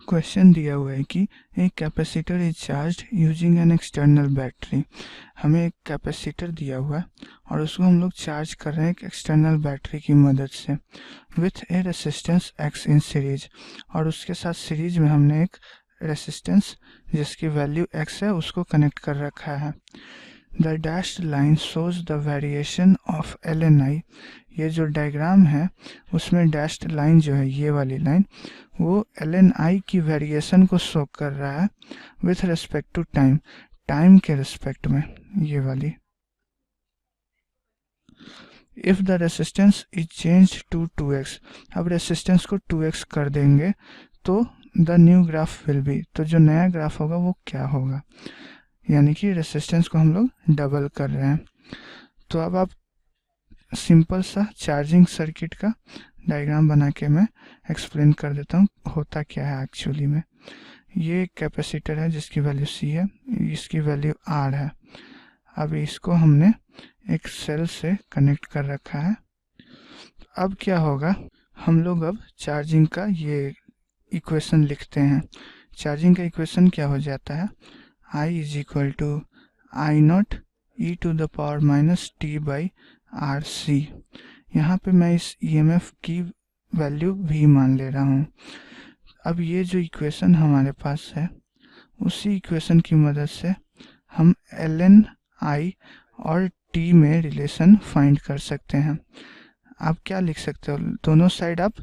Question दिया हुआ है कि एक capacitor is charged using an external battery. हमें एक कैपेसिटर दिया हुआ है और उसको हम लोग चार्ज कर रहे हैं एक एक्सटर्नल बैटरी की मदद से with A resistance x in series, और उसके साथ सीरीज में हमने एक रेसिस्टेंस जिसकी वैल्यू एक्स है उसको कनेक्ट कर रखा है। The dashed line shows the variation of L N I. ये जो डायग्राम है उसमें डैश्ड लाइन जो है, ये वाली लाइन, वो एल एन आई की वेरिएशन को शो कर रहा है with respect to time, time के रिस्पेक्ट में, ये वाली। If the resistance is change to 2x, अब रेसिस्टेंस को 2x कर देंगे तो the new graph will be, तो जो नया ग्राफ होगा वो क्या होगा, यानी कि रेसिस्टेंस को हम लोग डबल कर रहे हैं। तो अब आप सिंपल सा चार्जिंग सर्किट का डायग्राम बना के मैं एक्सप्लेन कर देता हूँ होता क्या है एक्चुअली में। ये कैपेसिटर है जिसकी वैल्यू C है, इसकी वैल्यू R है। अब इसको हमने एक सेल से कनेक्ट कर रखा है। अब क्या होगा, हम लोग अब चार्जिंग का ये इक्वेशन लिखते हैं। चार्जिंग का इक्वेशन क्या हो जाता है, I is equal to I naught e to the power minus t by R C. यहाँ पे मैं इस EMF की वैल्यू V मान ले रहा हूँ। अब ये जो इक्वेशन हमारे पास है उसी इक्वेशन की मदद से हम ln I और t में रिलेशन फाइंड कर सकते हैं। आप क्या लिख सकते हो, दोनों साइड आप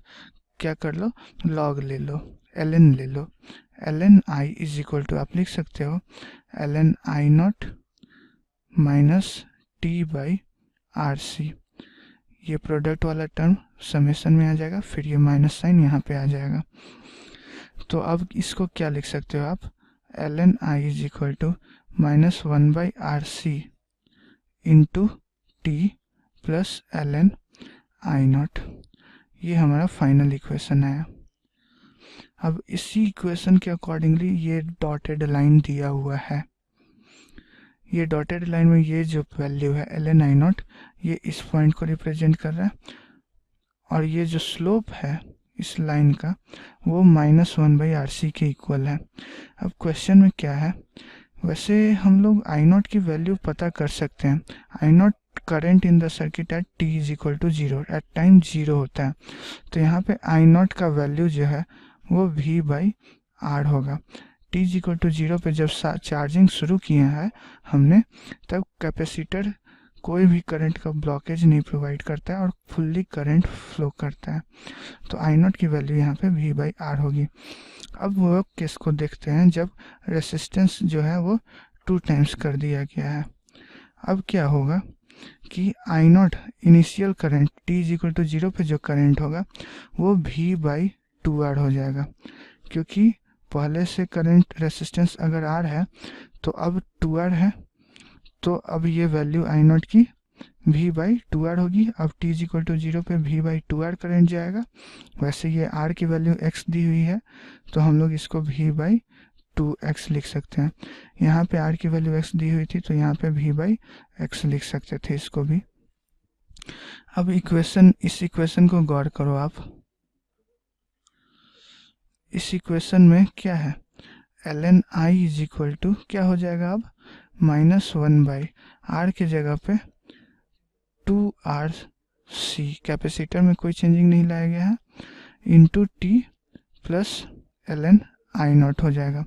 क्या कर लो, लॉग ले लो, ln ले लो। ln I is equal to आप लिख सकते हो ln I naught minus t by R C. ये प्रोडक्ट वाला टर्म समेशन में आ जाएगा, फिर ये माइनस साइन यहाँ पे आ जाएगा। तो अब इसको क्या लिख सकते हो आप, ln I is equal to minus 1 by R C into t plus ln I naught. ये हमारा फाइनल इक्वेशन आया। अब इसी इक्वेशन के अकॉर्डिंगली ये डॉटेड लाइन दिया हुआ है। ये डॉटेड लाइन में ये जो वैल्यू है ln I नॉट, ये इस पॉइंट को रिप्रेजेंट कर रहा है, और ये जो स्लोप है इस लाइन का वो माइनस 1 बाई आर सी के इक्वल है। अब क्वेश्चन में क्या है, वैसे हम लोग I नॉट की वैल्यू पता कर सकते हैं। I naught current in the circuit at t is equal to 0, at time 0 होता है। तो यहाँ पे I नॉट का वैल्यू जो है वो V बाई आर होगा। t इज इक्वल टू 0 पे जब चार्जिंग शुरू किया है हमने, तब कैपेसिटर कोई भी करंट का ब्लॉकेज नहीं प्रोवाइड करता है और फुल्ली करंट फ्लो करता है। तो I नॉट की वैल्यू यहाँ पे V बाई आर होगी। अब वो केस को देखते हैं जब रेसिस्टेंस जो है वो 2 टाइम्स कर दिया गया है। अब क्या होगा कि I naught initial current t is equal to 0 पे जो करंट होगा वो V बाई 2R हो जाएगा, क्योंकि पहले से करंट रेसिस्टेंस अगर R है तो अब 2R है, तो अब ये वैल्यू I नॉट की V बाई 2R होगी। अब t इज इक्वल टू 0 पे V बाई 2R करंट जाएगा। वैसे ये R की वैल्यू x दी हुई है तो हम लोग इसको V बाई 2x लिख सकते हैं। यहाँ पे R की वैल्यू x दी हुई थी तो यहाँ पे V बाई x लिख सकते थे इसको भी। अब इस इक्वेशन को गौर करो आप। इस इक्वेशन में क्या है, ln I is equal to क्या हो जाएगा अब, माइनस 1 बाई आर के जगह पे 2RC, कैपेसिटर में कोई चेंजिंग नहीं लाया गया है, into t plus ln I not हो जाएगा।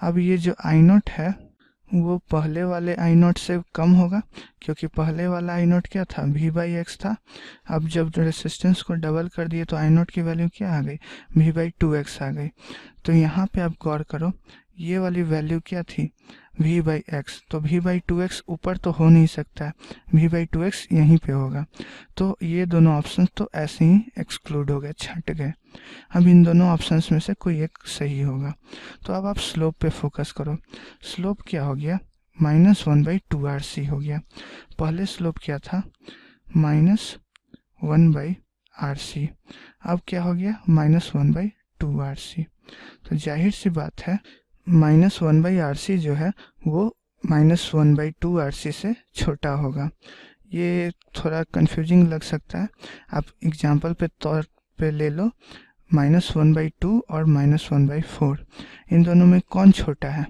अब ये जो I नॉट है वो पहले वाले I नॉट से कम होगा, क्योंकि पहले वाला I नॉट क्या था, V बाई एक्स था। अब जब रेसिस्टेंस को डबल कर दिए तो I नॉट की वैल्यू क्या आ गई, V बाई 2x आ गई। तो यहाँ पे आप गौर करो, ये वाली वैल्यू क्या थी, V बाई एक्स, तो V बाई 2x ऊपर तो हो नहीं सकता है, V बाई 2x यहीं पे होगा। तो ये दोनों ऑप्शन तो ऐसे ही एक्सक्लूड हो गए, छट गए। अब इन दोनों ऑप्शंस में से कोई एक सही होगा। तो अब आप स्लोप पे फोकस करो। स्लोप क्या हो गया, माइनस 1 बाई 2RC हो गया। पहले स्लोप क्या था, माइनस 1 बाई RC, अब क्या हो गया, माइनस 1 बाई 2RC। तो जाहिर सी बात है माइनस 1 बाई RC जो है वो माइनस 1 बाई 2RC से छोटा होगा। ये थोड़ा कंफ्यूजिंग लग सकता है, आप एग्जाम्पल पे तौर पे ले लो। -1/2 और -1/4, इन दोनों में कौन छोटा है?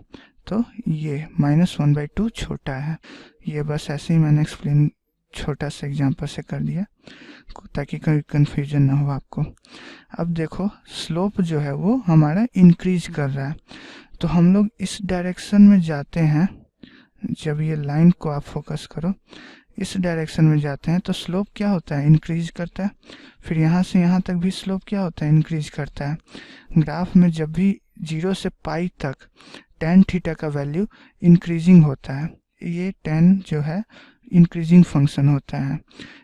तो ये -1/2 छोटा है। ये बस ऐसे ही मैंने एक्सप्लेन छोटा सा एग्जांपल से कर दिया ताकि कोई कन्फ्यूजन ना हो आपको। अब देखो स्लोप जो है वो हमारा इंक्रीज कर रहा है, तो हम लोग इस डायरेक्शन में जाते हैं। जब ये लाइन को आप फोकस करो, इस डायरेक्शन में जाते हैं तो स्लोप क्या होता है? इंक्रीज करता है। फिर यहाँ से यहाँ तक भी स्लोप क्या होता है? इंक्रीज करता है। ग्राफ में जब भी 0 से पाई तक tan थीटा का वैल्यू इंक्रीजिंग होता है, ये tan जो है इंक्रीजिंग फंक्शन होता है,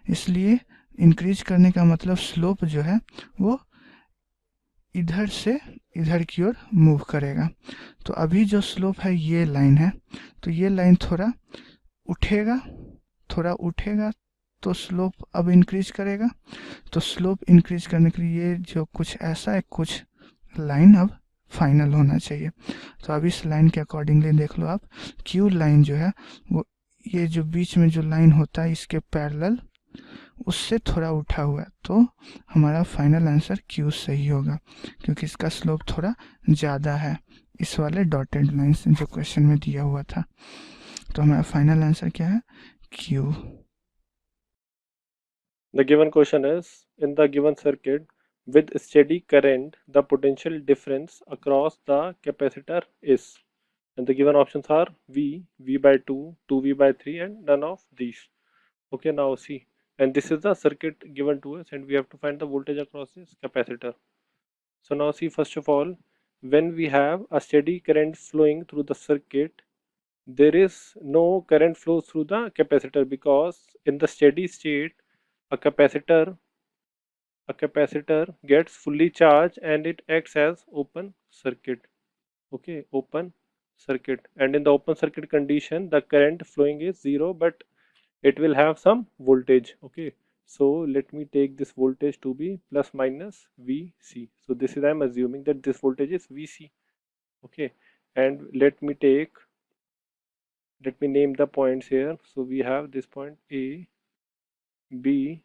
इसलिए इंक्रीज करने का मतलब स्लोप जो है वो इधर से इधर की ओर मूव करेगा। तो अभी जो स्लोप है ये लाइन है, तो ये लाइन थोड़ा उठेगा, तो स्लोप अब इंक्रीज करेगा। तो स्लोप इंक्रीज करने के लिए ये जो कुछ ऐसा है, कुछ लाइन अब फाइनल होना चाहिए। तो अब इस लाइन के अकॉर्डिंगली देख लो आप, क्यू लाइन जो है वो ये जो बीच में जो लाइन होता है इसके पैरेलल उससे थोड़ा उठा हुआ है, तो हमारा फाइनल आंसर क्यू सही होगा क्योंकि इसका स्लोप थोड़ा ज़्यादा है इस वाले डॉटेड लाइन से जो क्वेश्चन में दिया हुआ था। तो हमारा फाइनल आंसर क्या है? Q. The given question is, in the given circuit with steady current, the potential difference across the capacitor is, and the given options are V, V by 2, 2V by 3, and none of these. Okay, now see, and this is the circuit given to us, and we have to find the voltage across this capacitor. So now see, first of all, when we have a steady current flowing through the circuit, there is no current flow through the capacitor, because in the steady state a capacitor gets fully charged and it acts as open circuit. Okay, open circuit, and in the open circuit condition the current flowing is zero, but it will have some voltage. Okay, so let me take this voltage to be plus minus Vc. So this is, I am assuming that this voltage is Vc. Okay, and let me name the points here. So we have this point A, B,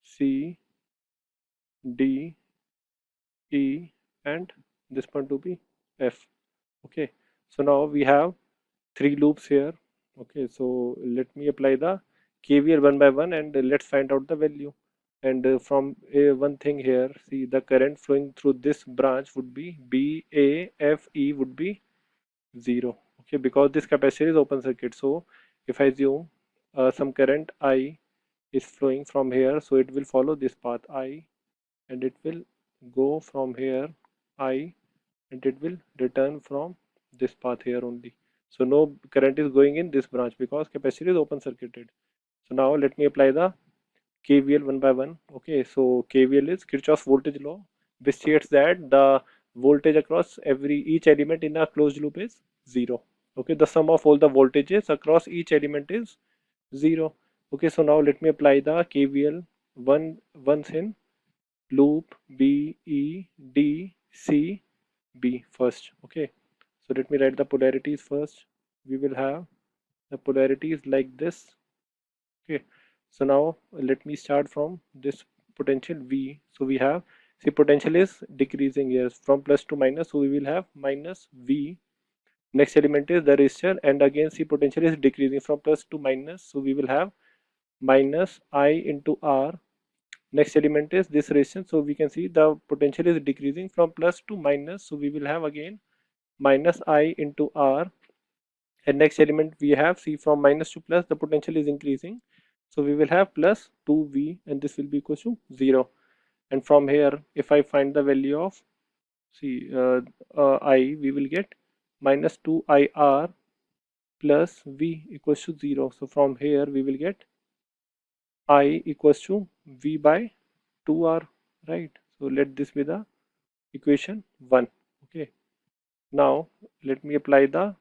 C, D, E, and this point to be F. Okay, so now we have three loops here. Okay, so let me apply the KVL one by one and let's find out the value. And from one thing here, see, the current flowing through this branch would be BAFE would be 0. Okay, because this capacitor is open circuit. So if I assume some current I is flowing from here, so it will follow this path I, and it will go from here I, and it will return from this path here only. So no current is going in this branch because capacitor is open circuited. So now let me apply the KVL one by one. Okay, so KVL is Kirchhoff's voltage law, which states that the voltage across each element in a closed loop is 0. Okay, the sum of all the voltages across each element is 0. Okay, so now let me apply the KVL once in loop B, E, D, C, B first. Okay, so let me write the polarities first. We will have the polarities like this. Okay, so now let me start from this potential V. So we have, see, potential is decreasing here from plus to minus, so we will have minus V. Next element is the resistor, and again see, potential is decreasing from plus to minus, so we will have minus I into R. Next element is this resistance, so we can see the potential is decreasing from plus to minus, so we will have again minus I into R. And next element we have, see, from minus to plus the potential is increasing, so we will have plus 2V, and this will be equal to 0. And from here, if I find the value of, see, I, we will get minus 2IR plus V equals to 0. So from here we will get I equals to V by 2R, right? So let this be the equation 1. Okay, now let me apply the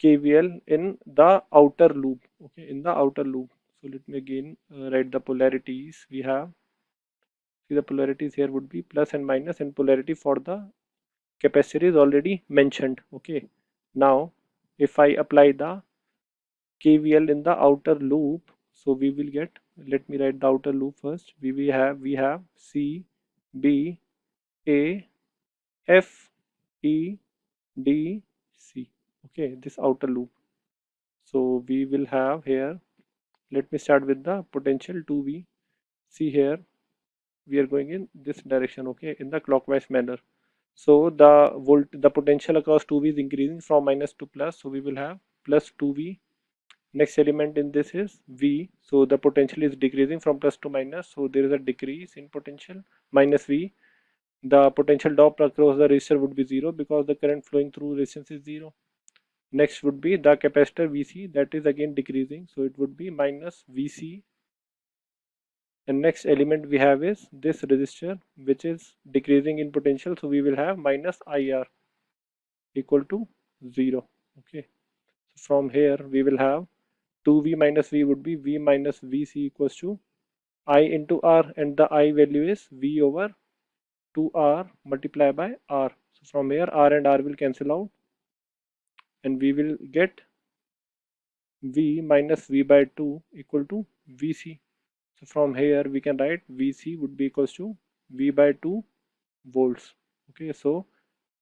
KVL in the outer loop. Okay, in the outer loop. So let me again write the polarities. We have, see, the polarities here would be plus and minus, and polarity for the capacitor is already mentioned. Okay, now if I apply the KVL in the outer loop, so we will get, let me write the outer loop first. We have C, B, A, F, E, D, C. Okay, this outer loop. So we will have here, let me start with the potential 2V. See here, we are going in this direction, okay, in the clockwise manner. So the potential across 2V is increasing from minus to plus. So we will have plus 2V. Next element in this is V. So the potential is decreasing from plus to minus. So there is a decrease in potential, minus V. The potential drop across the resistor would be 0 because the current flowing through resistance is 0. Next would be the capacitor Vc, that is again decreasing. So it would be minus Vc. And next element we have is this resistor, which is decreasing in potential. So we will have minus IR equal to 0. Okay. So from here we will have 2V minus V would be V minus Vc equals to I into R, and the I value is V over 2R multiplied by R. So from here R and R will cancel out, and we will get V minus V by 2 equal to Vc. So from here we can write Vc would be equals to V by 2 volts. Okay, so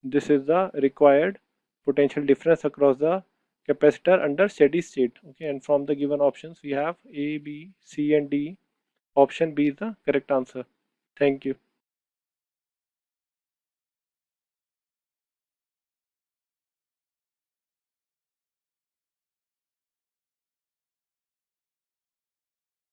this is the required potential difference across the capacitor under steady state. Okay, and from the given options we have A, B, C and D. Option B is the correct answer. Thank you.